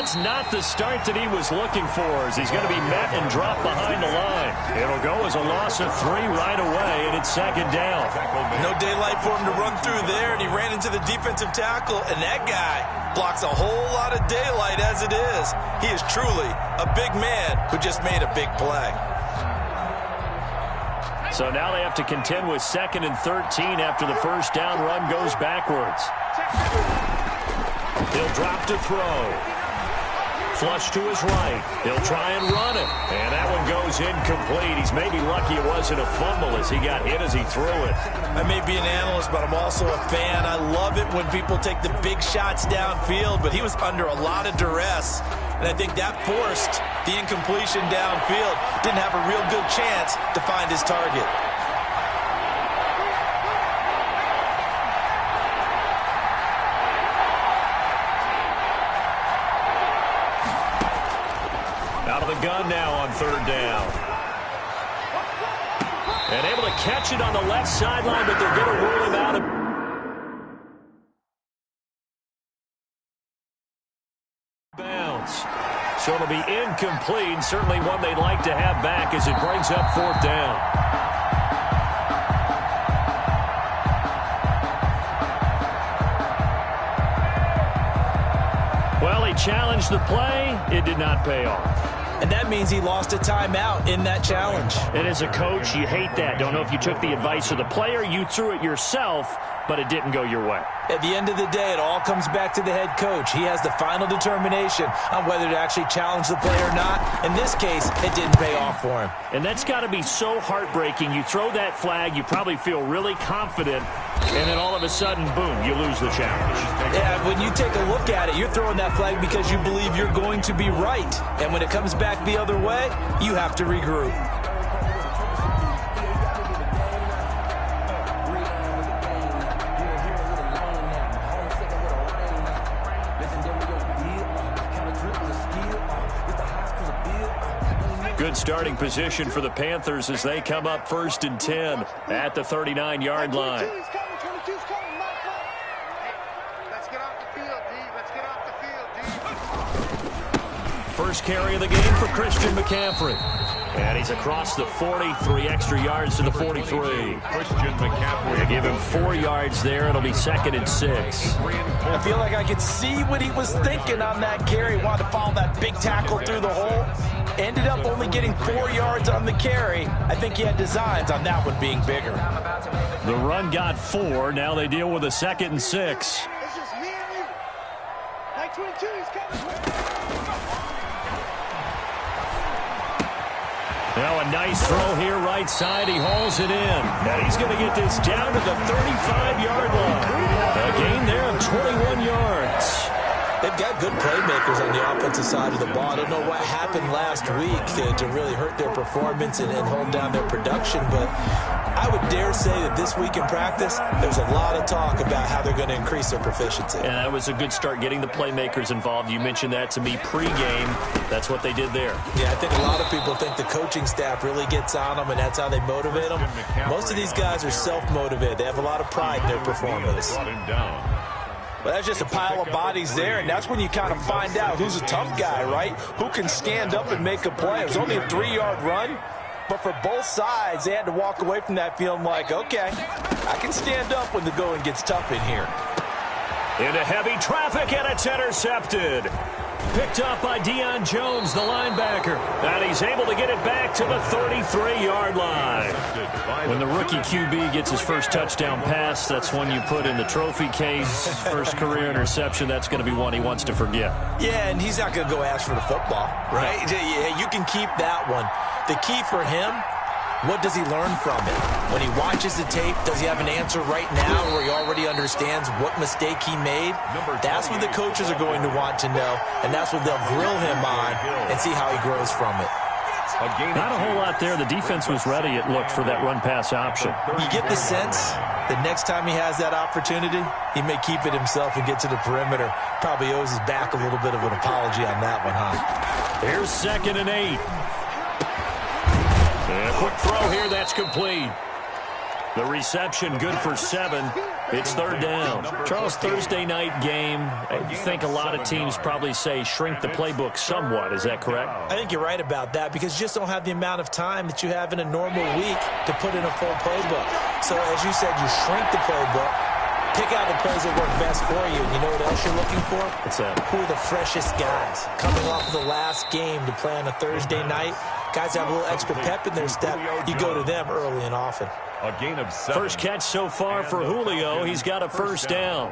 that's not the start that he was looking for, as he's going to be met and dropped behind the line. It'll go as a loss of 3 right away, and it's second down. No daylight for him to run through there, and he ran into the defensive tackle, and that guy blocks a whole lot of daylight as it is. He is truly a big man who just made a big play. So now they have to contend with 2nd and 13 after the first down run goes backwards. He'll drop to throw. Flush to his right. He'll try and run it. And that one goes incomplete. He's maybe lucky it wasn't a fumble as he got hit as he threw it. I may be an analyst, but I'm also a fan. I love it when people take the big shots downfield, but he was under a lot of duress. And I think that forced the incompletion downfield. Didn't have a real good chance to find his target. Out of the gun now on 3rd down. And able to catch it on the left sideline, but they're going to rule him out of bounds. So it'll be incomplete, certainly one they'd like to have back as it brings up 4th down. Well, he challenged the play. It did not pay off. And that means he lost a timeout in that challenge. And as a coach, you hate that. Don't know if you took the advice of the player, you threw it yourself, but it didn't go your way. At the end of the day, it all comes back to the head coach. He has the final determination on whether to actually challenge the play or not. In this case, it didn't pay off for him. And that's got to be so heartbreaking. You throw that flag, you probably feel really confident, and then all of a sudden, boom, you lose the challenge. Yeah, when you take a look at it, you're throwing that flag because you believe you're going to be right. And when it comes back the other way, you have to regroup. Good starting position for the Panthers as they come up 1st and 10 at the 39-yard line. First carry of the game for Christian McCaffrey. And he's across the 40, 3 extra yards to the 43. Christian McCaffrey. They give him 4 yards there. It'll be 2nd and 6. I feel like I could see what he was thinking on that carry. He wanted to follow that big tackle through the hole. Ended up only getting 4 yards on the carry. I think he had designs on that one being bigger. The run got 4. Now they deal with a 2nd and 6. It's just me and you. Like 22, he's coming. Now a nice throw here right side. He hauls it in. And he's going to get this down to the 35-yard line. A gain there of 21 yards. They've got good playmakers on the offensive side of the ball. I don't know what happened last week to really hurt their performance and hold down their production, but I would dare say that this week in practice, there's a lot of talk about how they're going to increase their proficiency. And that was a good start getting the playmakers involved. You mentioned that to me pregame. That's what they did there. Yeah, I think a lot of people think the coaching staff really gets on them, and that's how they motivate them. Most of these guys are self-motivated. They have a lot of pride in their performance. But that's just a pile of bodies there, and that's when you kind of find out who's a tough guy, right? Who can stand up and make a play. It was only a 3-yard run, but for both sides, they had to walk away from that feeling like, okay, I can stand up when the going gets tough in here. Into heavy traffic, and it's intercepted. Picked up by Deion Jones, the linebacker. And he's able to get it back to the 33-yard line. When the rookie QB gets his first touchdown pass, that's one you put in the trophy case. First career interception, that's going to be one he wants to forget. Yeah, and he's not going to go ask for the football, right? Yeah, you can keep that one. The key for him, what does he learn from it? When he watches the tape, does he have an answer right now where he already understands what mistake he made? That's what the coaches are going to want to know, and that's what they'll grill him on and see how he grows from it. Not a whole lot there. The defense was ready, it looked, for that run-pass option. You get the sense that next time he has that opportunity, he may keep it himself and get to the perimeter. Probably owes his back a little bit of an apology on that one, huh? Here's 2nd and 8. And a quick throw here, that's complete. The reception good for 7. It's third down. Charles, Thursday night game, I think a lot of teams probably say shrink the playbook somewhat. Is that correct? I think you're right about that because you just don't have the amount of time that you have in a normal week to put in a full playbook. So as you said, you shrink the playbook, pick out the plays that work best for you. And you know what else you're looking for? What's that? Who are the freshest guys coming off of the last game to play on a Thursday night? Guys have a little extra pep in their step. You go to them early and often. A gain of 7. First catch so far for Julio. He's got a first down.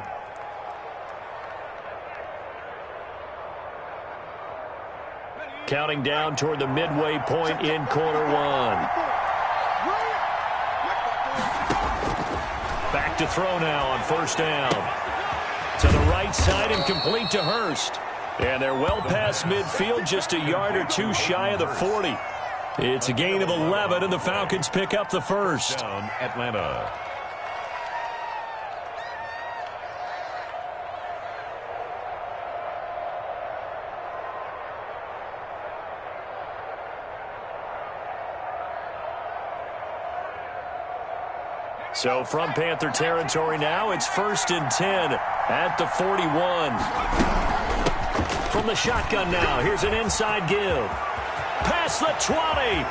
Counting down toward the midway point in quarter 1. Back to throw now on first down. To the right side and complete to Hurst. And they're well past midfield, just a yard or 2 shy of the 40. It's a gain of 11, and the Falcons pick up the first. Down Atlanta. So from Panther territory now, it's 1st and 10 at the 41. From the shotgun now, here's an inside give. Past the 20.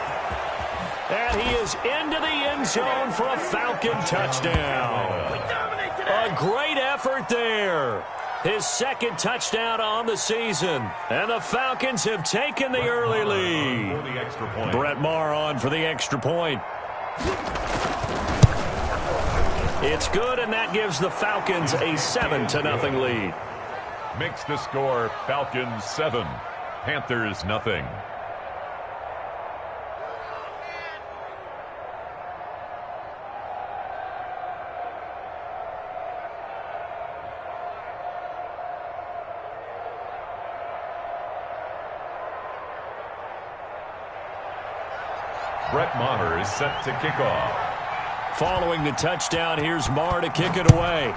And he is into the end zone for a Falcon touchdown. A great effort there. His second touchdown on the season. And the Falcons have taken the early lead. Brett Maher on for the extra point. It's good, and that gives the Falcons a 7-0 lead. Makes the score Falcons 7, Panthers nothing. Brett Maher is set to kick off. Following the touchdown, here's Maher to kick it away.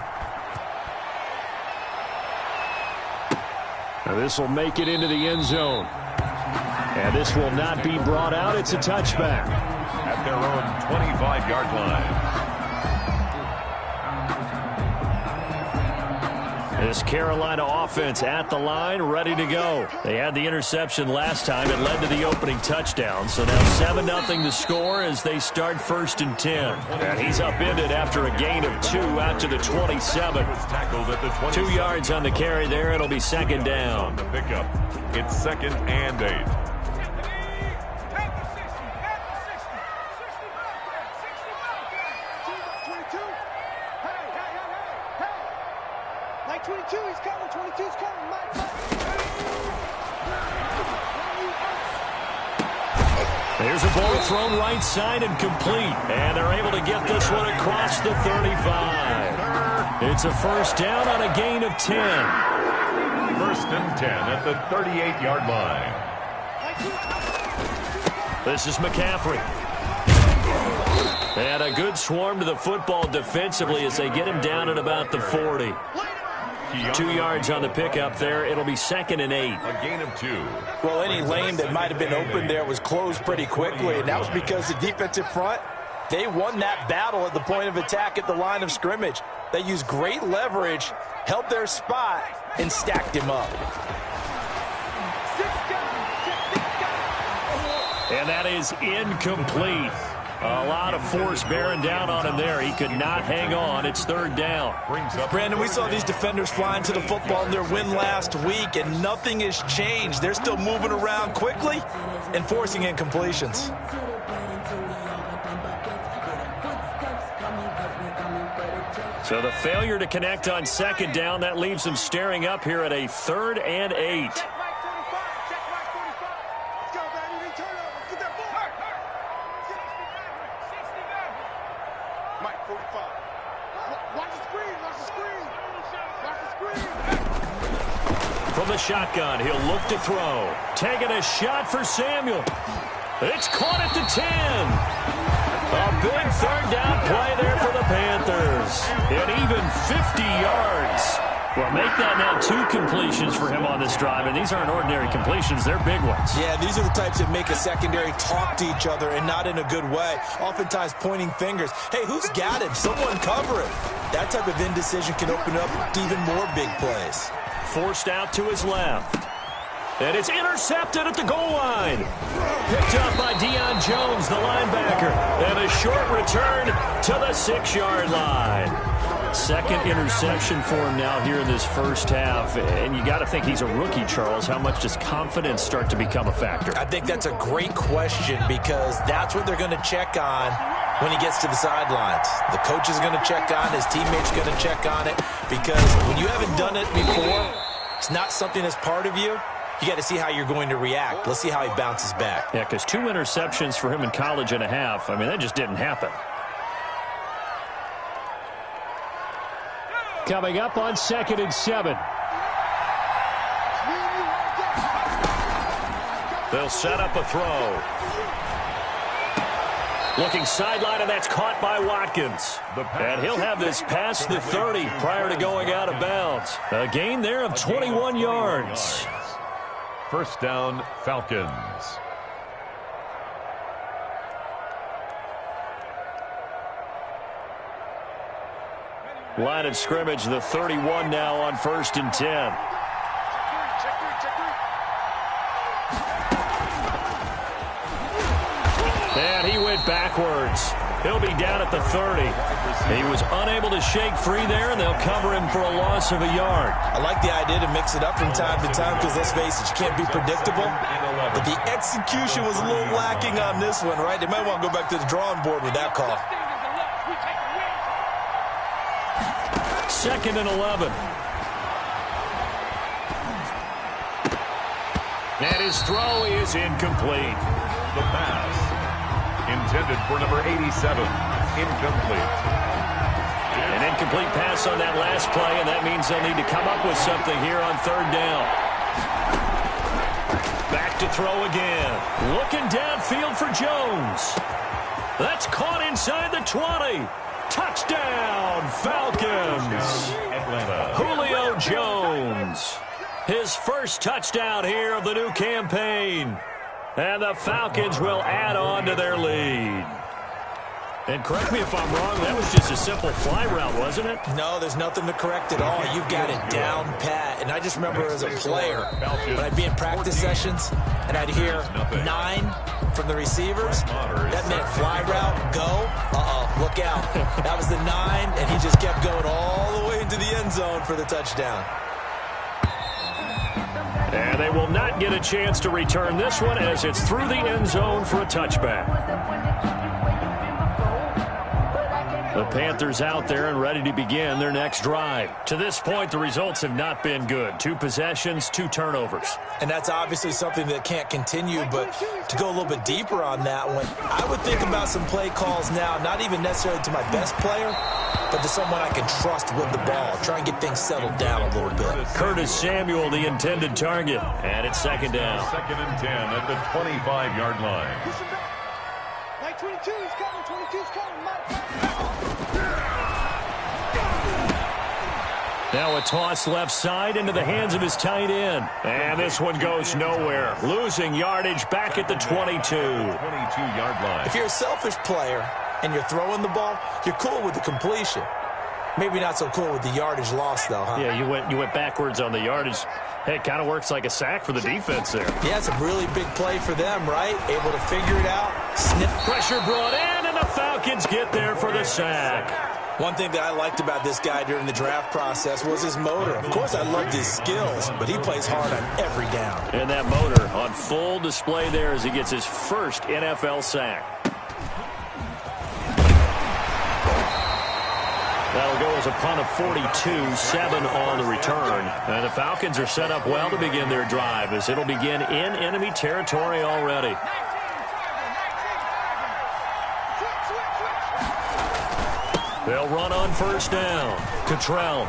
Now this will make it into the end zone. And this will not be brought out. It's a touchback. At their own 25-yard line. This Carolina offense at the line, ready to go. They had the interception last time. It led to the opening touchdown. So now 7-0 to score as they start 1st and 10. And he's upended after a gain of 2 out to the 27. 2 yards on the carry there. It'll be 2nd down. The pickup. It's 2nd and 8. There's a ball thrown right side and complete. And they're able to get this one across the 35. It's a first down on a gain of 10. 1st and 10 at the 38-yard line. This is McCaffrey. And a good swarm to the football defensively as they get him down at about the 40. 2 yards on the pickup there. It'll be 2nd and 8. A gain of 2. Well, any lane that might have been open there was closed pretty quickly, and that was because the defensive front, they won that battle at the point of attack at the line of scrimmage. They used great leverage, held their spot, and stacked him up. And that is incomplete. A lot of force bearing down on him there. He could not hang on. It's 3rd down. Brandon, we saw these defenders flying to the football in their win last week, and nothing has changed. They're still moving around quickly and forcing incompletions. So the failure to connect on 2nd down, that leaves them staring up here at a 3rd and 8. From the shotgun, he'll look to throw. Taking a shot for Samuel. It's caught at the 10. A big 3rd down play there for the Panthers. And even 50 yards. Well, make that now 2 completions. completions for him on this drive, and these aren't ordinary completions. They're big ones. Yeah, these are the types that make a secondary talk to each other and not in a good way, oftentimes pointing fingers. Hey, who's got him? Someone cover it. That type of indecision can open up to even more big plays. Forced out to his left. And it's intercepted at the goal line. Picked up by Deion Jones, the linebacker. And a short return to the 6-yard line. Second interception for him now here in this first half. And you got to think he's a rookie, Charles. How much does confidence start to become a factor? I think that's a great question because that's what they're going to check on when he gets to the sidelines. The coach is going to check on, his teammates going to check on it, because when you haven't done it before, it's not something that's part of you. You got to see how you're going to react. Let's see how he bounces back. Yeah, because 2 interceptions for him in college and a half. I mean, that just didn't happen. Coming up on 2nd and 7. They'll set up a throw. Looking sideline, and that's caught by Watkins. And he'll have this past the 30 prior to going out of bounds. A gain there of 21 yards. First down, Falcons. Line of scrimmage, the 31 now on 1st and 10. And he went backwards. He'll be down at the 30. He was unable to shake free there, and they'll cover him for a loss of a yard. I like the idea to mix it up from time to time because, let's face it, you can't be predictable. But the execution was a little lacking on this one, right? They might want to go back to the drawing board with that call. 2nd and 11. And his throw is incomplete. The pass intended for number 87. Incomplete. An incomplete pass on that last play, and that means they'll need to come up with something here on 3rd down. Back to throw again. Looking downfield for Jones. That's caught inside the 20. Touchdown, Falcons. Julio Jones. His first touchdown here of the new campaign. And the Falcons will add on to their lead. And correct me if I'm wrong, that was just a simple fly route, wasn't it? No, there's nothing to correct at all. You've got it down pat. And I just remember as a player, when I'd be in practice sessions and I'd hear 9 from the receivers, that meant fly route, go, look out. That was the 9, and he just kept going all the way into the end zone for the touchdown. And they will not get a chance to return this one as it's through the end zone for a touchback. The Panthers out there and ready to begin their next drive. To this point, the results have not been good. 2 possessions, 2 turnovers. And that's obviously something that can't continue, but to go a little bit deeper on that one, I would think about some play calls now, not even necessarily to my best player, but to someone I can trust with the ball. Try and get things settled down a little bit. Curtis Samuel, the intended target. And it's 2nd down. 2nd and 10 at the 25-yard line. Like 22 is coming, 22 is coming. Now a toss left side into the hands of his tight end. And this one goes nowhere. Losing yardage back at the 22. 22-yard line. If you're a selfish player and you're throwing the ball, you're cool with the completion. Maybe not so cool with the yardage loss, though, huh? Yeah, you went backwards on the yardage. Hey, it kind of works like a sack for the defense there. Yeah, it's a really big play for them, right? Able to figure it out. Snip. Pressure brought in, and the Falcons get there for the sack. One thing that I liked about this guy during the draft process was his motor. Of course, I loved his skills, but he plays hard on every down. And that motor on full display there as he gets his first NFL sack. That'll go as a punt of 42, 7 on the return. And the Falcons are set up well to begin their drive as it'll begin in enemy territory already. They'll run on 1st down. Cottrell.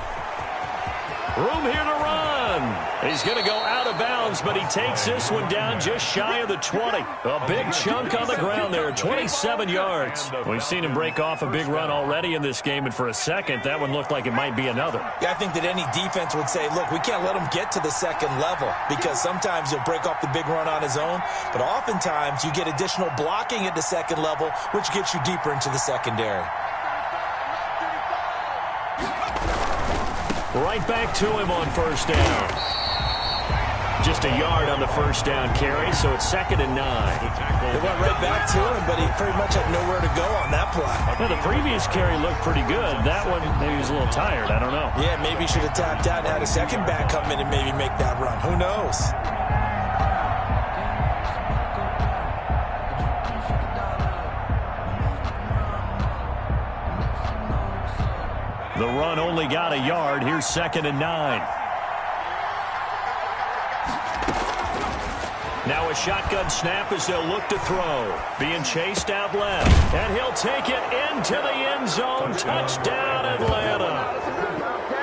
Room here to run. He's going to go out of bounds, but he takes this one down just shy of the 20. A big chunk on the ground there, 27 yards. We've seen him break off a big run already in this game, and for a second, that one looked like it might be another. Yeah, I think that any defense would say, look, we can't let him get to the second level, because sometimes he'll break off the big run on his own, but oftentimes you get additional blocking at the second level, which gets you deeper into the secondary. Right back to him on first down. Just a yard on the first down carry, so it's 2nd and 9. They went right back to him, but he pretty much had nowhere to go on that play. Well, the previous carry looked pretty good. That one, maybe he was a little tired. I don't know. Yeah, maybe he should have tapped out and had a second back come in and maybe make that run. Who knows? The run only got a yard. Here's 2nd and 9. Now a shotgun snap as they'll look to throw. Being chased out left. And he'll take it into the end zone. Touchdown, Atlanta.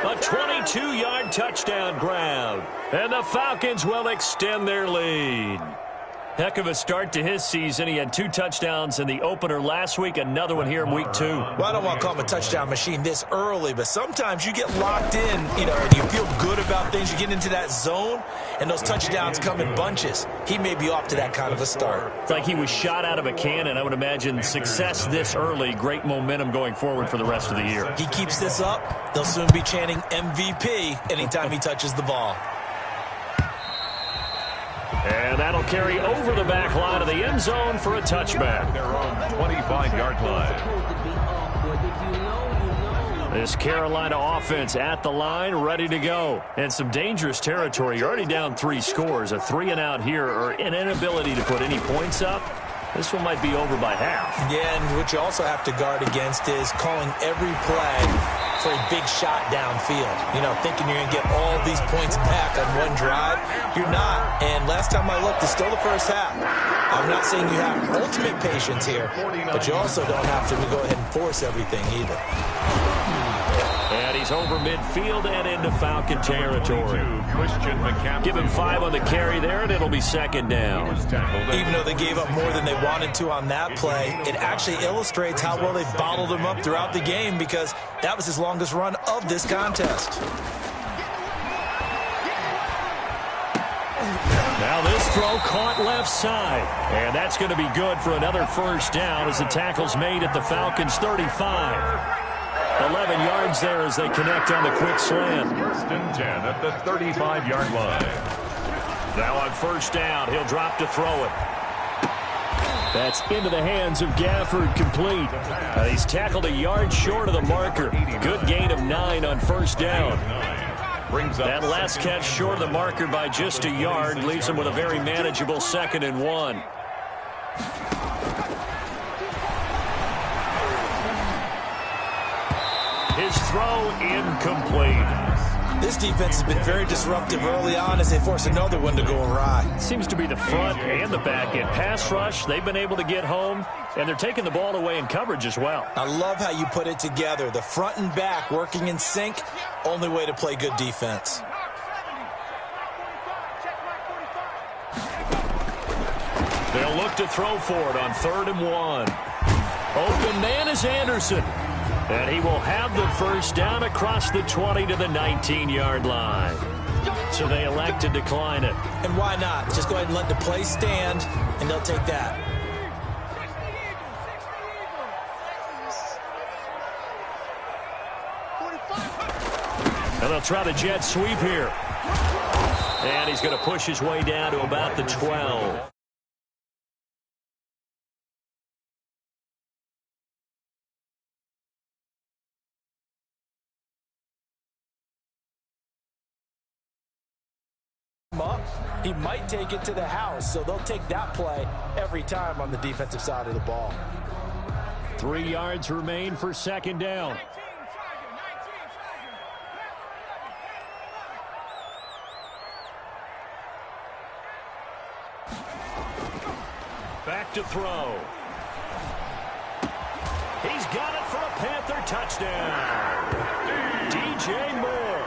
A 22-yard touchdown grab. And the Falcons will extend their lead. Heck of a start to his season. He had 2 touchdowns in the opener last week, another one here in week 2. Well, I don't want to call him a touchdown machine this early, but sometimes you get locked in, and you feel good about things. You get into that zone, and those touchdowns come in bunches. He may be off to that kind of a start. It's like he was shot out of a cannon. I would imagine success this early, great momentum going forward for the rest of the year. He keeps this up, they'll soon be chanting MVP anytime he touches the ball. And that'll carry over the back line of the end zone for a touchback. Their own 25-yard line. This Carolina offense at the line, ready to go. And some dangerous territory. You're already down 3 scores. A 3-and-out here, or an inability to put any points up. This one might be over by half. Yeah, and what you also have to guard against is calling every play for a big shot downfield. Thinking you're going to get all these points back on one drive. You're not. And last time I looked, it's still the first half. I'm not saying you have ultimate patience here, but you also don't have to go ahead and force everything either. And he's over midfield and into Falcon territory. Give him 5 on the carry there, and it'll be 2nd down. Even though they gave up more than they wanted to on that play, it actually illustrates how well they bottled him up throughout the game, because that was his longest run of this contest. Now this throw caught left side. And that's going to be good for another first down as the tackle's made at the Falcons' 35. 11 yards there as they connect on the quick slant. 1st and 10 at the 35-yard line. Now on first down, he'll drop to throw it. That's into the hands of Gafford, complete. He's tackled a yard short of the marker. Good gain of 9 on first down. That last catch short of the marker by just a yard leaves him with a very manageable 2nd and 1. His throw incomplete. This defense has been very disruptive early on as they force another one to go awry. Seems to be the front and the back end. Pass rush, they've been able to get home, and they're taking the ball away in coverage as well. I love how you put it together. The front and back working in sync, only way to play good defense. They'll look to throw for it on 3rd and 1. Open man is Anderson. And he will have the first down across the 20 to the 19-yard line. So they elect to decline it. And why not? Just go ahead and let the play stand, and they'll take that. And they'll try the jet sweep here. And he's going to push his way down to about the 12. He might take it to the house, so they'll take that play every time on the defensive side of the ball. 3 yards remain for 2nd down. Back to throw. He's got it for a Panther touchdown. DJ Moore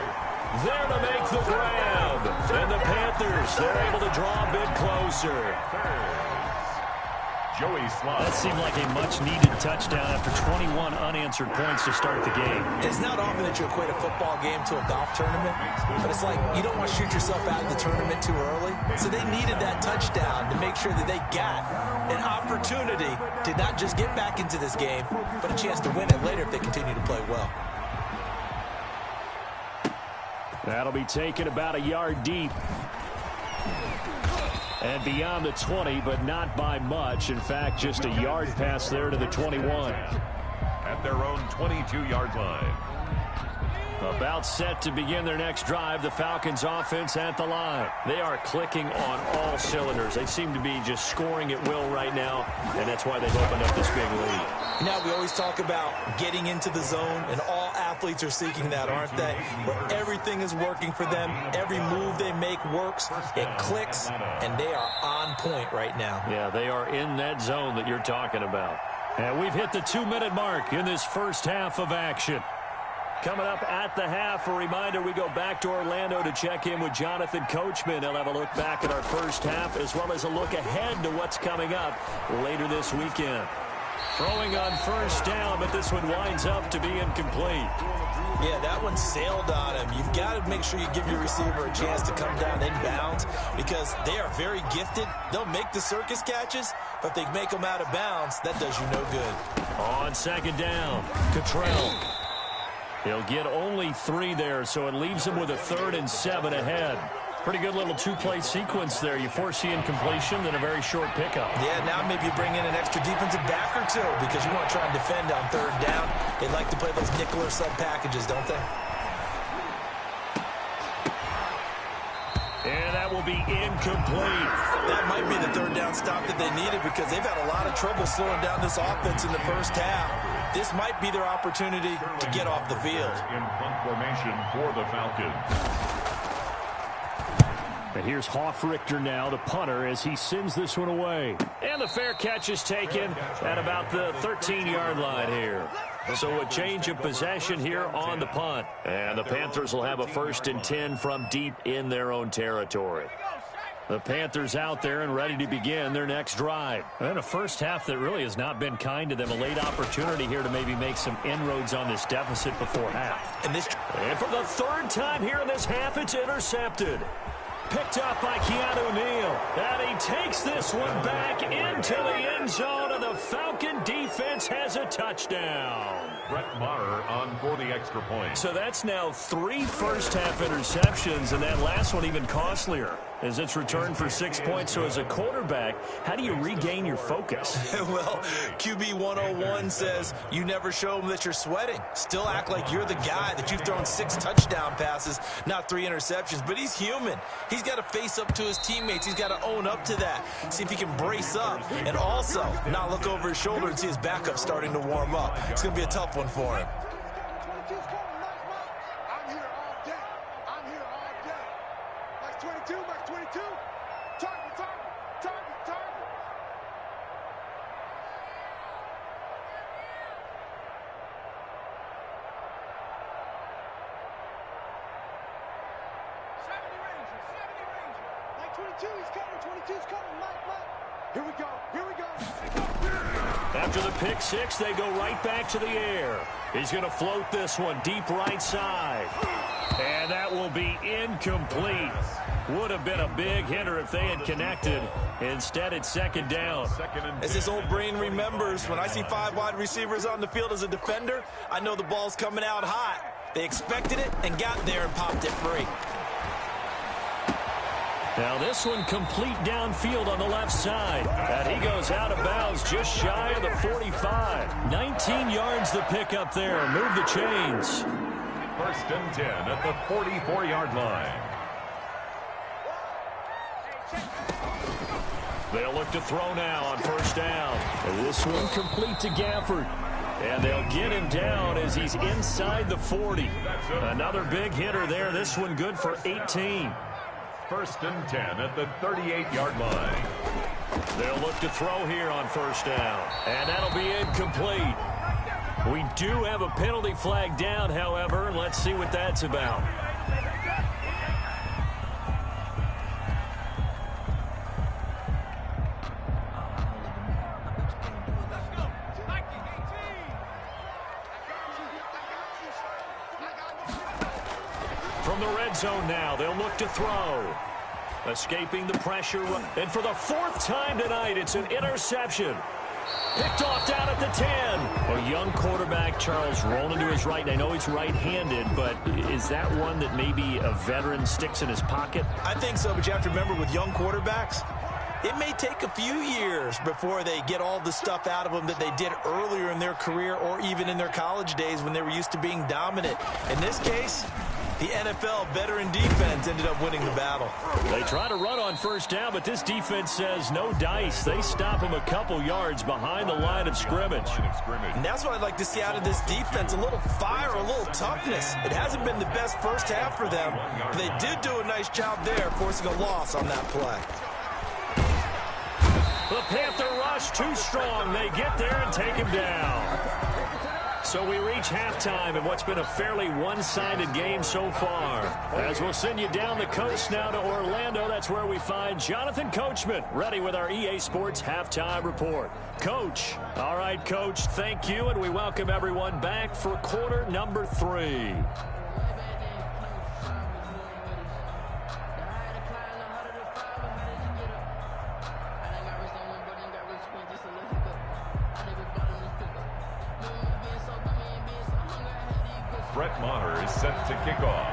there to make the grab. And the Panthers, they're able to draw a bit closer. Joey Slaughter. That seemed like a much-needed touchdown after 21 unanswered points to start the game. It's not often that you equate a football game to a golf tournament, but it's like you don't want to shoot yourself out of the tournament too early. So they needed that touchdown to make sure that they got an opportunity to not just get back into this game, but a chance to win it later if they continue to play well. That'll be taken about a yard deep. And beyond the 20, but not by much. In fact, just a yard pass there to the 21. At their own 22-yard line. About set to begin their next drive, the Falcons offense at the line. They are clicking on all cylinders. They seem to be just scoring at will right now, and that's why they've opened up this big lead. Now, we always talk about getting into the zone, and all athletes are seeking that, aren't they? Where everything is working for them. Every move they make works. It clicks, and they are on point right now. Yeah, they are in that zone that you're talking about. And we've hit the 2-minute mark in this first half of action. Coming up at the half, a reminder, we go back to Orlando to check in with Jonathan Coachman. He'll have a look back at our first half as well as a look ahead to what's coming up later this weekend. Throwing on first down, but this one winds up to be incomplete. Yeah, that one sailed on him. You've got to make sure you give your receiver a chance to come down inbounds because they are very gifted. They'll make the circus catches, but if they make them out of bounds, that does you no good. On second down, Cottrell. He'll get only 3 there, so it leaves him with a 3rd and 7 ahead. Pretty good little 2-play sequence there. You force the incompletion, then a very short pickup. Yeah, now maybe you bring in an extra defensive back or two because you want to try and defend on 3rd down. They like to play those nickel or sub packages, don't they? And that will be incomplete. That might be the 3rd down stop that they needed because they've had a lot of trouble slowing down this offense in the first half. This might be their opportunity to get off the field. In punt formation for the Falcons. And here's Hoffrichter now, the punter, as he sends this one away. And the fair catch is taken at about the 13-yard line here. So a change of possession here on the punt. And the Panthers will have a 1st and 10 from deep in their own territory. The Panthers out there and ready to begin their next drive. And a first half that really has not been kind to them. A late opportunity here to maybe make some inroads on this deficit before half. And for the 3rd time here in this half, it's intercepted. Picked up by Keanu Neal. And he takes this one back into the end zone, and the Falcon defense has a touchdown. Brett Maher on for the extra point. So that's now 3 first-half interceptions, and that last one even costlier as it's returned for 6 points. So as a quarterback, how do you regain your focus? Well, QB 101 says you never show them that you're sweating. Still act like you're the guy that you've thrown 6 touchdown passes, not 3 interceptions. But he's human. He's got to face up to his teammates. He's got to own up to that. See if he can brace up and also not look over his shoulder and see his backup starting to warm up. It's going to be a tough one for him. I'm here all day. I'm here all day. Max 22, Max 22. Target, target, target, target. Max 22, he's coming. 22's coming. Mike. Here we go. Here we go. After the pick 6, they go right back to the air. He's going to float this one deep right side. And that will be incomplete. Would have been a big hitter if they had connected. Instead, it's 2nd down. As this old brain remembers, when I see 5 wide receivers on the field as a defender, I know the ball's coming out hot. They expected it and got there and popped it free. Now this one complete downfield on the left side. And he goes out of bounds just shy of the 45. 19 yards the pickup there. Move the chains. 1st and 10 at the 44-yard line. They'll look to throw now on 1st down. And this one complete to Gafford. And they'll get him down as he's inside the 40. Another big hitter there. This one good for 18. 1st and 10 at the 38-yard line. They'll look to throw here on 1st down. And that'll be incomplete. We do have a penalty flag down, however. Let's see what that's about. From the red zone now, they'll look to throw. Escaping the pressure. And for the fourth time tonight, it's an interception. Picked off down at the 10. A young quarterback, Charles, rolling to his right. I know he's right-handed, but is that one that maybe a veteran sticks in his pocket? I think so, but you have to remember with young quarterbacks, it may take a few years before they get all the stuff out of them that they did earlier in their career or even in their college days when they were used to being dominant. In this case, the NFL veteran defense ended up winning the battle. They try to run on first down, but this defense says no dice. They stop them a couple yards behind the line of scrimmage. And that's what I'd like to see out of this defense, a little fire, a little toughness. It hasn't been the best first half for them, but they did do a nice job there, forcing a loss on that play. The Panther rush too strong. They get there and take him down. So we reach halftime in what's been a fairly one-sided game so far. As we'll send you down the coast now to Orlando, that's where we find Jonathan Coachman, ready with our EA Sports Halftime Report. Coach. All right, Coach, thank you, and we welcome everyone back for quarter number 3. Brett Maher is set to kick off.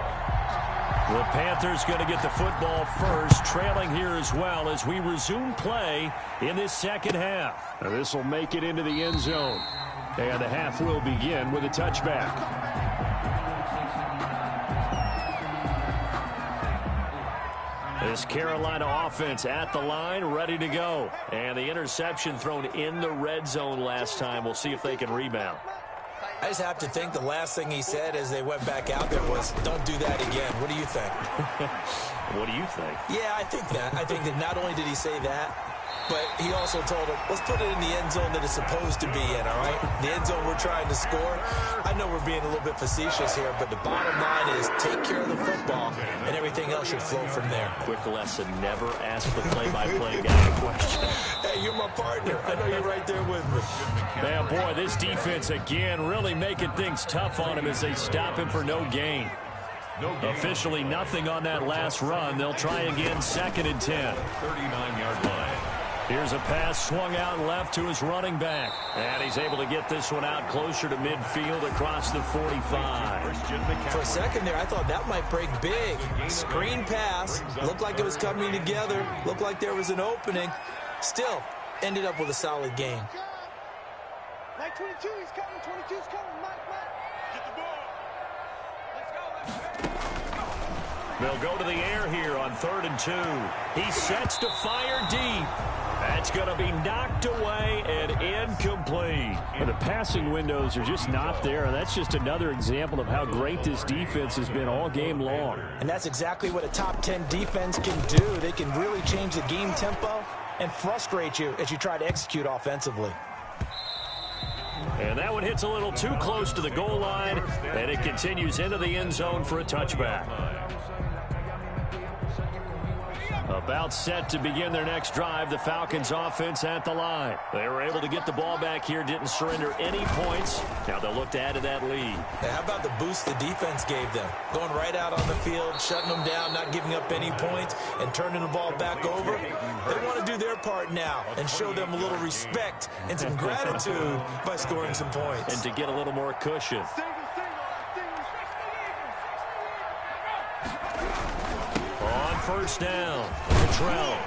The Panthers going to get the football first, trailing here as well as we resume play in this second half. Now this will make it into the end zone. And the half will begin with a touchback. This Carolina offense at the line, ready to go. And the interception thrown in the red zone last time. We'll see if they can rebound. I just have to think the last thing he said as they went back out there was, don't do that again. What do you think? What do you think? Yeah, I think that. I think that not only did he say that, but he also told him, let's put it in the end zone that it's supposed to be in, all right? The end zone we're trying to score. I know we're being a little bit facetious here, but the bottom line is take care of the football, and everything else should flow from there. Quick lesson, never ask the play-by-play guy a question. Hey, you're my partner. I know you're right there with me. Man, boy, this defense again really making things tough on him as they stop him for no gain. Officially nothing on that last run. They'll try again, 2nd and 10. 39-yard line. Here's a pass swung out left to his running back. And he's able to get this one out closer to midfield across the 45. For a second there, I thought that might break big. Screen pass. Looked like it was coming together. Looked like there was an opening. Still, ended up with a solid game. Like 22, he's coming. 22's coming. Mike. Get the ball. Let's go. They'll go to the air here on 3rd and 2. He sets to fire deep. That's going to be knocked away and incomplete. And the passing windows are just not there. That's just another example of how great this defense has been all game long. And that's exactly what a top 10 defense can do. They can really change the game tempo and frustrate you as you try to execute offensively. And that one hits a little too close to the goal line, and it continues into the end zone for a touchback. About set to begin their next drive, the Falcons offense at the line. They were able to get the ball back here, didn't surrender any points. Now they'll look to add to that lead. Hey, how about the boost the defense gave them? Going right out on the field, shutting them down, not giving up any points, and turning the ball back over. They want to do their part now and show them a little respect and some gratitude by scoring some points. And to get a little more cushion. First down, Cottrell.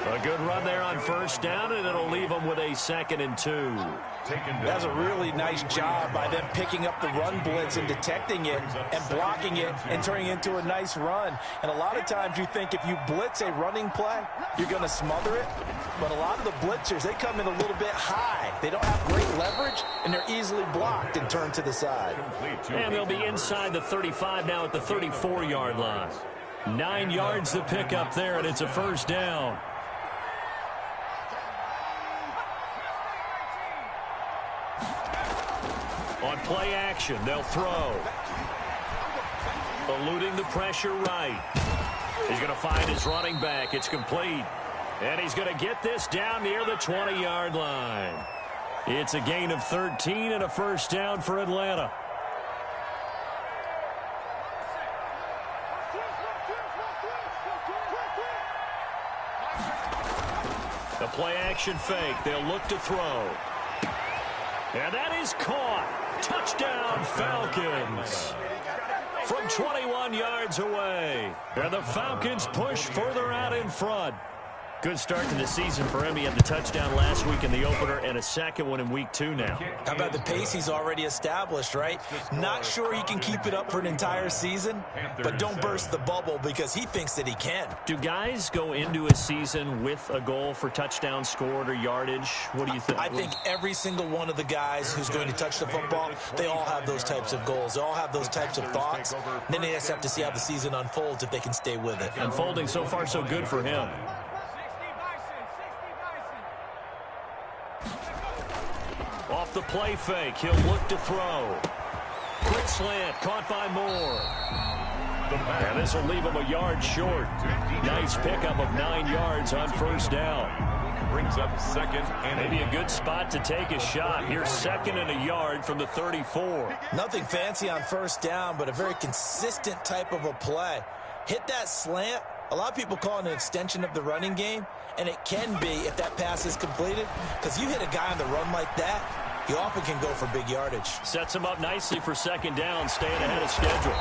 A good run there on first down, and it'll leave them with a 2nd and 2. That's a really nice job by them picking up the run blitz and detecting it and blocking it and turning it into a nice run. And a lot of times you think if you blitz a running play, you're going to smother it. But a lot of the blitzers, they come in a little bit high. They don't have great leverage, and they're easily blocked and turned to the side. And they'll be inside the 35 now at the 34-yard line. 9 yards to pick up there, and it's a first down. On play action, they'll throw. Eluding the pressure right. He's going to find his running back. It's complete. And he's going to get this down near the 20-yard line. It's a gain of 13 and a first down for Atlanta. The play action fake. They'll look to throw. And that is caught. Touchdown, Falcons. From 21 yards away. And the Falcons push further out in front. Good start to the season for him. He had the touchdown last week in the opener and a second one in week 2 now. How about the pace he's already established, right? Not sure he can keep it up for an entire season, but don't burst the bubble because he thinks that he can. Do guys go into a season with a goal for touchdown scored or yardage? What do you think? I think every single one of the guys who's going to touch the football, they all have those types of goals. They all have those types of thoughts. Then they just have to see how the season unfolds if they can stay with it. Unfolding so far so good for him. Off the play fake, he'll look to throw. Quick slant, caught by Moore. And this will leave him a yard short. Nice pickup of 9 yards on first down. Brings up second and maybe a good spot to take a shot. Here's second and a yard from the 34. Nothing fancy on first down, but a very consistent type of a play. Hit that slant. A lot of people call it an extension of the running game, and it can be if that pass is completed, because you hit a guy on the run like that, he often can go for big yardage. Sets him up nicely for second down, staying ahead of schedule.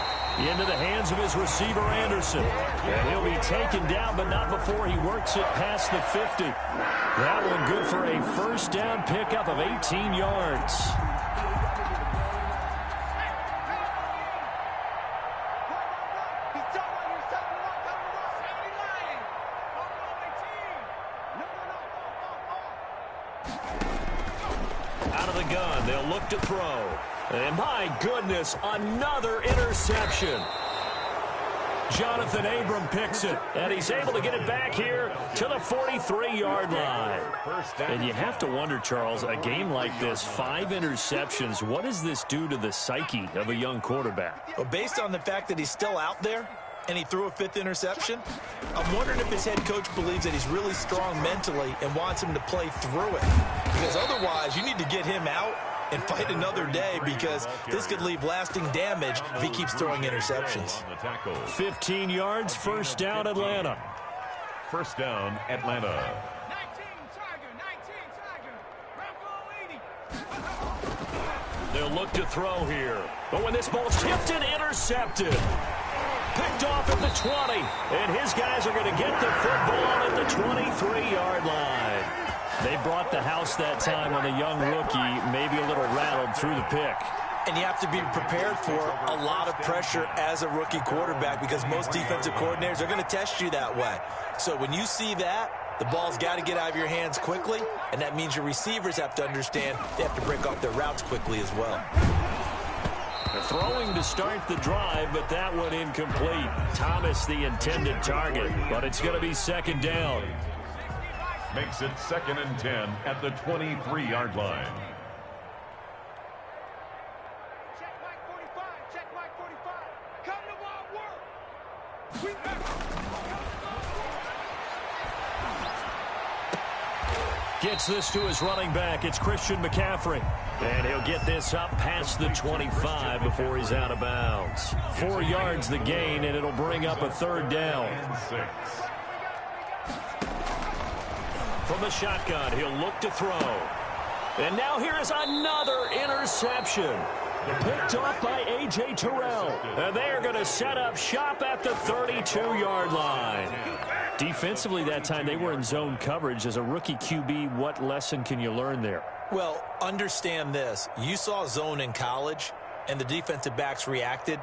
Into the hands of his receiver, Anderson. And he'll be taken down, but not before he works it past the 50. That one good for a first down pickup of 18 yards. Out of the gun, they'll look to throw. And my goodness, another interception. Jonathan Abram picks it, and he's able to get it back here to the 43-yard line. And you have to wonder, Charles, a game like this, 5 interceptions, what does this do to the psyche of a young quarterback? Well, based on the fact that he's still out there, and he threw a 5th interception, I'm wondering if his head coach believes that he's really strong mentally and wants him to play through it. Because otherwise, you need to get him out and fight another day, because this could leave lasting damage if he keeps throwing interceptions. 15 yards, first down, Atlanta. First down, Atlanta. 19 Tiger. They'll look to throw here. But when this ball's tipped and intercepted. Picked off at the 20, and his guys are going to get the football at the 23-yard line. They brought the house that time on a young rookie, maybe a little rattled through the pick. And you have to be prepared for a lot of pressure as a rookie quarterback, because most defensive coordinators are going to test you that way. So when you see that, the ball's got to get out of your hands quickly, and that means your receivers have to understand they have to break off their routes quickly as well. Throwing to start the drive, but that one incomplete. Thomas the intended target, but it's going to be second down. Makes it 2nd and 10 at the 23-yard line. Check Mike 45. Check Mike 45. Come to my work. Gets this to his running back. It's Christian McCaffrey. And he'll get this up past the 25 before he's out of bounds. 4 yards the gain, and it'll bring up a third down. From the shotgun, he'll look to throw. And now here is another interception. Picked off by A.J. Terrell. And they are going to set up shop at the 32-yard line. Defensively that time, they were in zone coverage. As a rookie QB, what lesson can you learn there? Well, understand this. You saw zone in college, and the defensive backs reacted,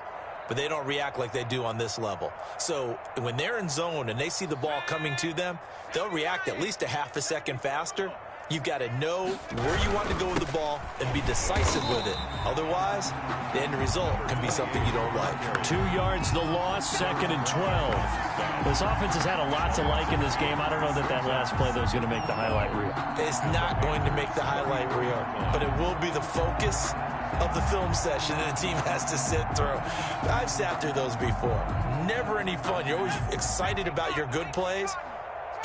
but they don't react like they do on this level. So when they're in zone and they see the ball coming to them, they'll react at least a half a second faster. You've got to know where you want to go with the ball and be decisive with it. Otherwise, the end result can be something you don't like. 2 yards the loss, 2nd and 12. This offense has had a lot to like in this game. I don't know that that last play, though, is going to make the highlight reel. It's not going to make the highlight reel, but it will be the focus of the film session that the team has to sit through. I've sat through those before. Never any fun. You're always excited about your good plays,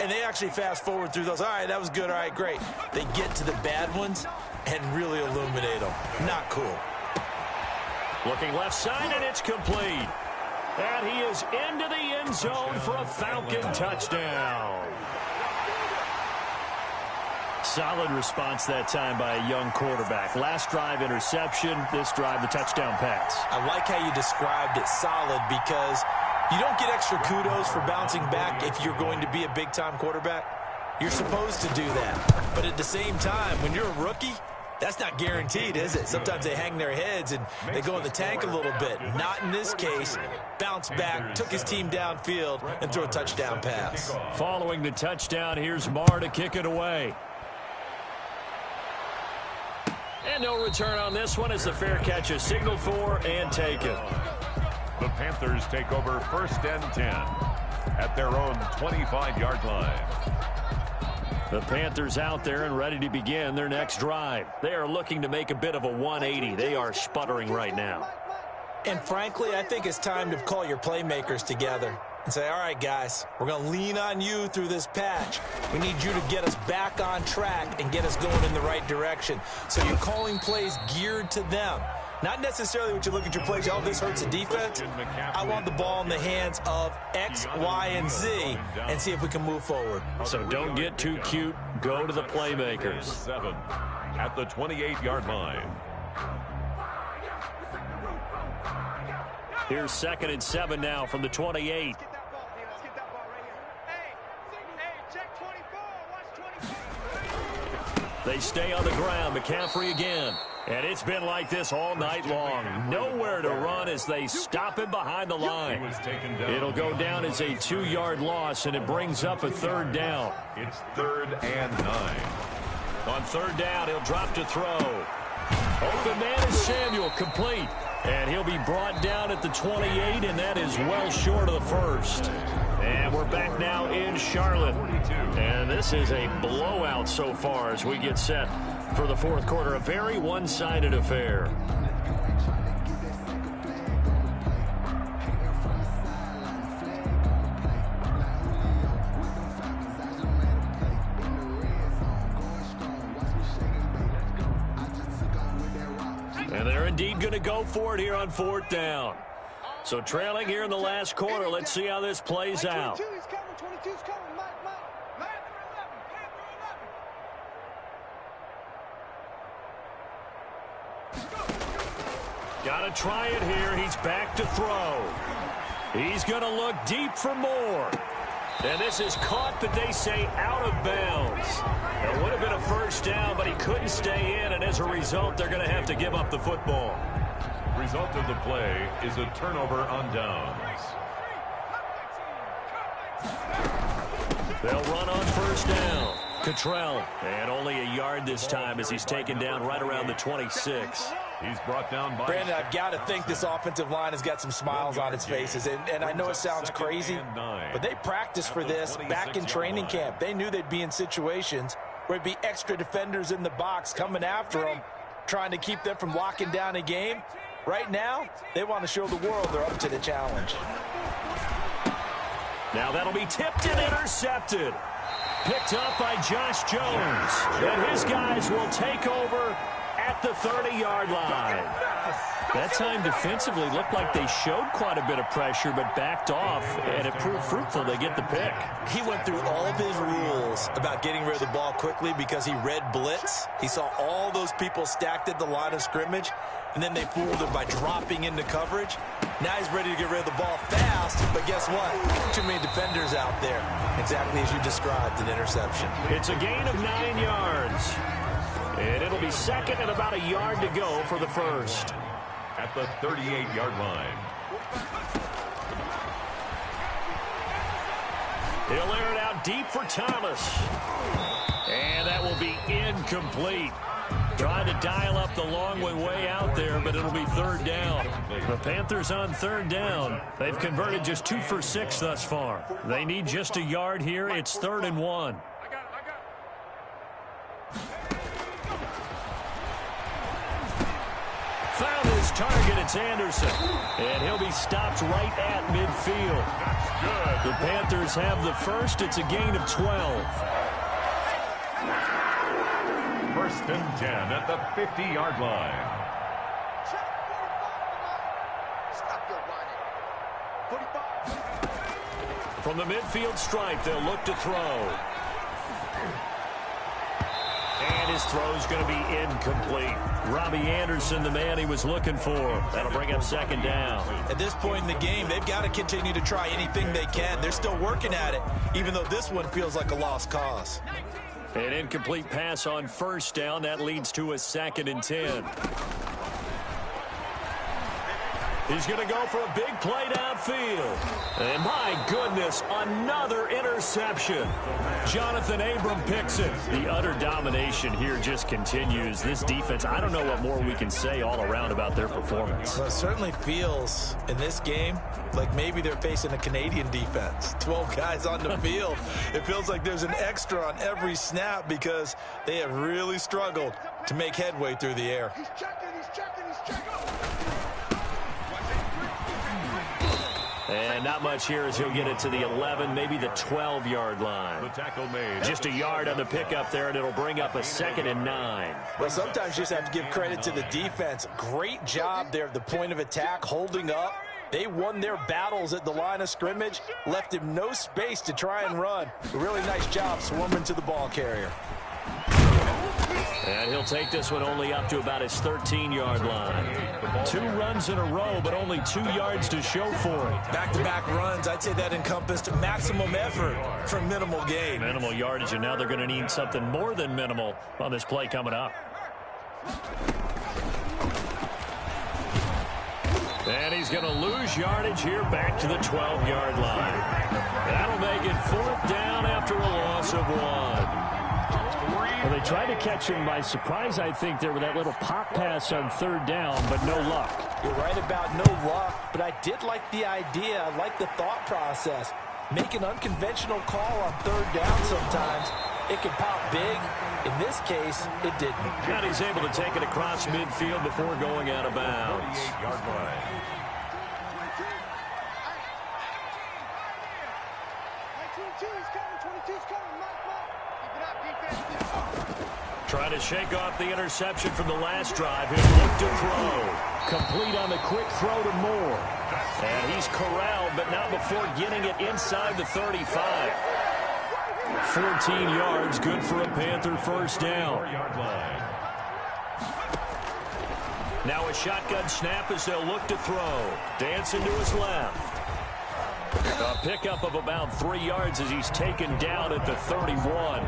and they actually fast forward through those. All right, that was good. All right, great. They get to the bad ones and really illuminate them. Not cool. Looking left side, and it's complete. And he is into the end zone for a Falcon touchdown. Solid response that time by a young quarterback. Last drive, interception. This drive, the touchdown pass. I like how you described it, solid, because you don't get extra kudos for bouncing back if you're going to be a big-time quarterback. You're supposed to do that. But at the same time, when you're a rookie, that's not guaranteed, is it? Sometimes they hang their heads and they go in the tank a little bit. Not in this case. Bounce back, took his team downfield, and threw a touchdown pass. Following the touchdown, here's Marr to kick it away. And no return on this one as the fair catch is signaled for and taken. The Panthers take over 1st and 10 at their own 25-yard line. The Panthers out there and ready to begin their next drive. They are looking to make a bit of a 180. They are sputtering right now. And frankly, I think it's time to call your playmakers together and say, all right, guys, we're going to lean on you through this patch. We need you to get us back on track and get us going in the right direction. So you're calling plays geared to them. Not necessarily what you look at your plays, oh, this hurts the defense. I want the ball in the hands of X, Y, and Z and see if we can move forward. So don't get too cute. Go to the playmakers. 7 at the 28-yard line. Here's 2nd and 7 now from the 28. Let's get that ball, D. Let's get that ball right here. Hey, check 24. Watch 24. They stay on the ground. McCaffrey again. And it's been like this all night long. Nowhere to run as they stop him behind the line. It'll go down as a 2-yard loss, and it brings up a 3rd down. It's 3rd and 9. On 3rd down, he'll drop to throw. Open man is Samuel, complete. And he'll be brought down at the 28, and that is well short of the first. And we're back now in Charlotte. And this is a blowout so far as we get set for the 4th quarter. A very one-sided affair. And they're indeed going to go for it here on 4th down. So trailing here in the last quarter. Let's see how this plays out. 22's coming. 22's coming. Mike. Got to try it here. He's back to throw. He's going to look deep for more. And this is caught, but they say out of bounds. It would have been a 1st down, but he couldn't stay in, and as a result, they're going to have to give up the football. Result of the play is a turnover on downs. They'll run on 1st down. Cottrell, and only a yard this time as he's taken down right around the 26. He's brought down by... Brandon, I've got to think this offensive line has got some smiles on its faces. And I know it sounds crazy, but they practiced for this back in training camp. They knew they'd be in situations where it'd be extra defenders in the box coming after them, trying to keep them from locking down a game. Right now, they want to show the world they're up to the challenge. Now that'll be tipped and intercepted. Picked up by Josh Jones. And his guys will take over at the 30-yard line. That time defensively looked like they showed quite a bit of pressure but backed off, and it proved fruitful. They get the pick. He went through all of his rules about getting rid of the ball quickly because he read blitz. He saw all those people stacked at the line of scrimmage, and then they fooled him by dropping into coverage. Now he's ready to get rid of the ball fast, but guess what? Too many defenders out there. Exactly as you described, an interception. It's a gain of 9 yards. And it'll be 2nd and about a yard to go for the 1st. At the 38-yard line. He'll air it out deep for Thomas. And that will be incomplete. Trying to dial up the long way out there, but it'll be 3rd down. The Panthers on 3rd down. They've converted just 2 for 6 thus far. They need just a yard here. It's 3rd and 1. Found his target. It's Anderson. And he'll be stopped right at midfield. That's good. The Panthers have the first. It's a gain of 12. 1st and 10 at the 50-yard line. Stop your whining. 45. From the midfield stripe, they'll look to throw. And his throw's going to be incomplete. Robbie Anderson, the man he was looking for. That'll bring up second down. At this point in the game, they've got to continue to try anything they can. They're still working at it, even though this one feels like a lost cause. An incomplete pass on first down. That leads to a 2nd and 10. He's going to go for a big play downfield. And my goodness, another interception. Jonathan Abram picks it. The utter domination here just continues. This defense, I don't know what more we can say all around about their performance. Well, it certainly feels in this game like maybe they're facing a Canadian defense. 12 guys on the field. It feels like there's an extra on every snap because they have really struggled to make headway through the air. He's checking, he's checking, he's checking. And not much here as he'll get it to the 11, maybe the 12-yard line. The tackle made. Just a yard on the pickup there, and it'll bring up a 2nd and 9. Well, sometimes you just have to give credit to the defense. Great job there at the point of attack, holding up. They won their battles at the line of scrimmage, left him no space to try and run. A really nice job swarming to the ball carrier. And he'll take this one only up to about his 13-yard line. 2 runs in a row, but only 2 yards to show for it. Back-to-back runs, I'd say that encompassed maximum effort for minimal gain. Minimal yardage, and now they're going to need something more than minimal on this play coming up. And he's going to lose yardage here back to the 12-yard line. That'll make it 4th down after a loss of 1. Well, they tried to catch him by surprise, I think, there with that little pop pass on 3rd down, but no luck. You're right about no luck, but I did like the idea. I like the thought process. Make an unconventional call on 3rd down sometimes. It can pop big. In this case, it didn't. And he's able to take it across midfield before going out of bounds. 48-yard line. 22's coming, 22's coming, Mike. Keep it up, defense. Trying to shake off the interception from the last drive. He'll look to throw. Complete on the quick throw to Moore. And he's corralled, but not before getting it inside the 35. 14 yards, good for a Panther first down. Now a shotgun snap as they'll look to throw. Dancing to his left. A pickup of about 3 yards as he's taken down at the 31.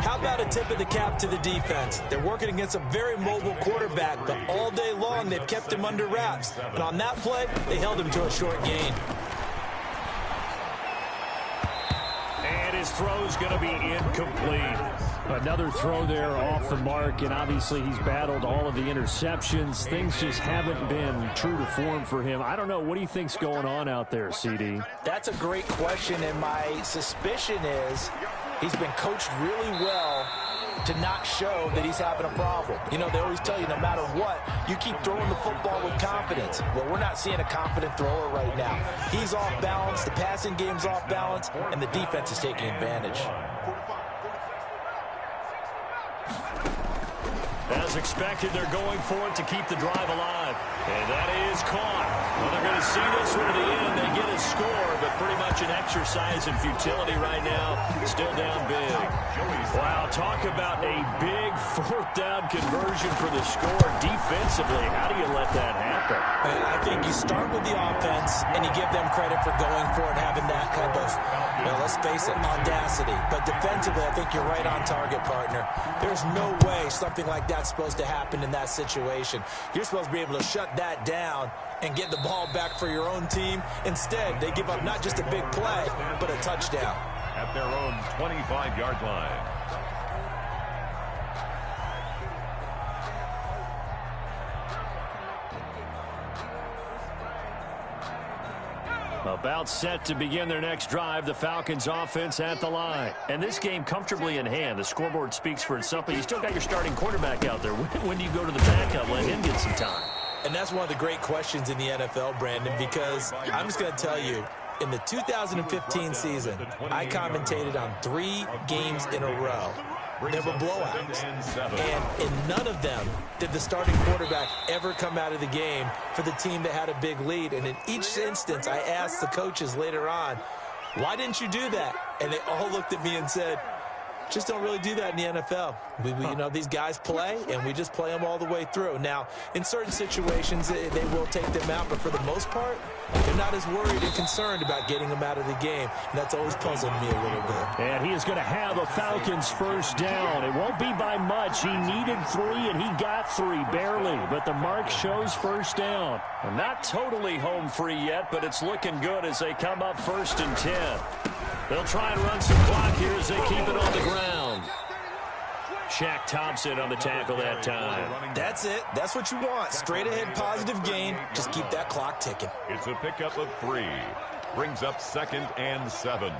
How about a tip of the cap to the defense? They're working against a very mobile quarterback, but all day long they've kept him under wraps. But on that play, they held him to a short gain. And his throw's going to be incomplete. Another throw there off the mark, and obviously he's battled all of the interceptions. Things just haven't been true to form for him. I don't know. What do you think's going on out there, CD? That's a great question, and my suspicion is he's been coached really well to not show that he's having a problem. You know, they always tell you no matter what, you keep throwing the football with confidence. Well, we're not seeing a confident thrower right now. He's off balance, the passing game's off balance, and the defense is taking advantage. As expected, they're going for it to keep the drive alive. And that is caught. Well, they're going to see this one to the end. They get a score, but pretty much an exercise in futility right now. Still down big. Wow, talk about a big 4th down conversion for the score. Defensively, how do you let that happen? I think you start with the offense, and you give them credit for going for it, having that kind of, well, let's face it, audacity. But defensively, I think you're right on target, partner. There's no way something like that's supposed to happen in that situation. You're supposed to be able to shut that down and get the ball back for your own team. Instead, they give up not just a big play, but a touchdown. At their own 25-yard line. About set to begin their next drive, the Falcons offense at the line. And this game comfortably in hand. The scoreboard speaks for itself, but you still got your starting quarterback out there. When do you go to the backup? Let him get some time. And that's one of the great questions in the NFL, Brandon, because I'm just going to tell you, in the 2015 season, I commentated on 3 games in a row. There were blowouts. And in none of them did the starting quarterback ever come out of the game for the team that had a big lead. And in each instance, I asked the coaches later on, why didn't you do that? And they all looked at me and said, Just don't really do that in the NFL. You know, these guys play, and we just play them all the way through. Now, in certain situations, they will take them out, but for the most part, they're not as worried and concerned about getting them out of the game. And that's always puzzled me a little bit. And he is going to have a Falcons first down. It won't be by much. He needed 3, and he got 3, barely. But the mark shows first down. And not totally home free yet, but it's looking good as they come up 1st and 10. They'll try and run some clock here as they keep it on the ground. Shaq Thompson on the tackle that time. That's it. That's what you want. Straight ahead positive gain. Just keep that clock ticking. It's a pickup of 3. Brings up 2nd and 7.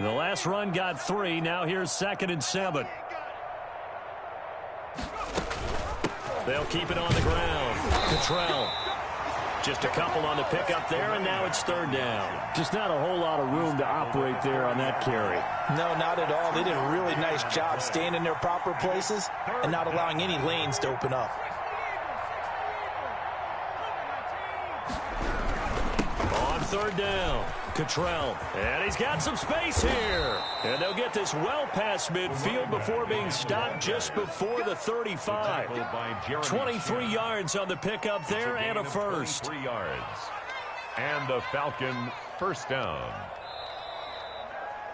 The last run got 3. Now here's 2nd and 7. They'll keep it on the ground. Cottrell. Just a couple on the pickup there, and now it's 3rd down. Just not a whole lot of room to operate there on that carry. No, not at all. They did a really nice job staying in their proper places and not allowing any lanes to open up. On 3rd down, Cottrell. And he's got some space here. And they'll get this well past midfield before being stopped just before the 35. 23 yards on the pickup there and a first. 3 yards. And the Falcon first down.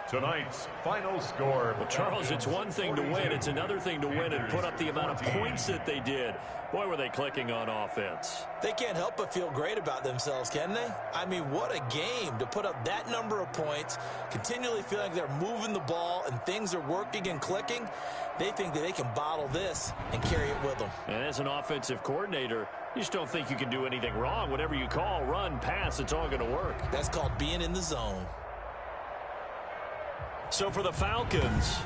Tonight's final score. Well, Charles, it's one thing to win. It's another thing to win and put up the amount of points that they did. Boy, were they clicking on offense. They can't help but feel great about themselves, can they? I mean, what a game to put up that number of points, continually feeling like they're moving the ball and things are working and clicking. They think that they can bottle this and carry it with them. And as an offensive coordinator, you just don't think you can do anything wrong. Whatever you call, run, pass, it's all going to work. That's called being in the zone. So for the Falcons,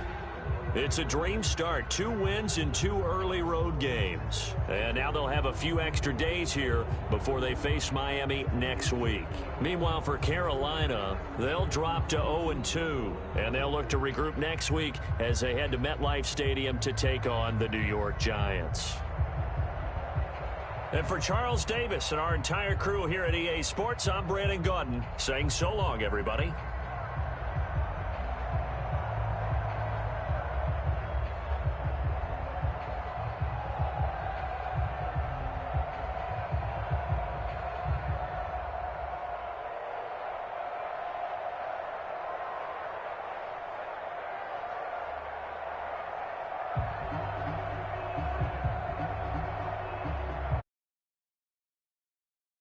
it's a dream start. 2 wins in 2 early road games. And now they'll have a few extra days here before they face Miami next week. Meanwhile, for Carolina, they'll drop to 0-2. And they'll look to regroup next week as they head to MetLife Stadium to take on the New York Giants. And for Charles Davis and our entire crew here at EA Sports, I'm Brandon Gaudin saying so long, everybody.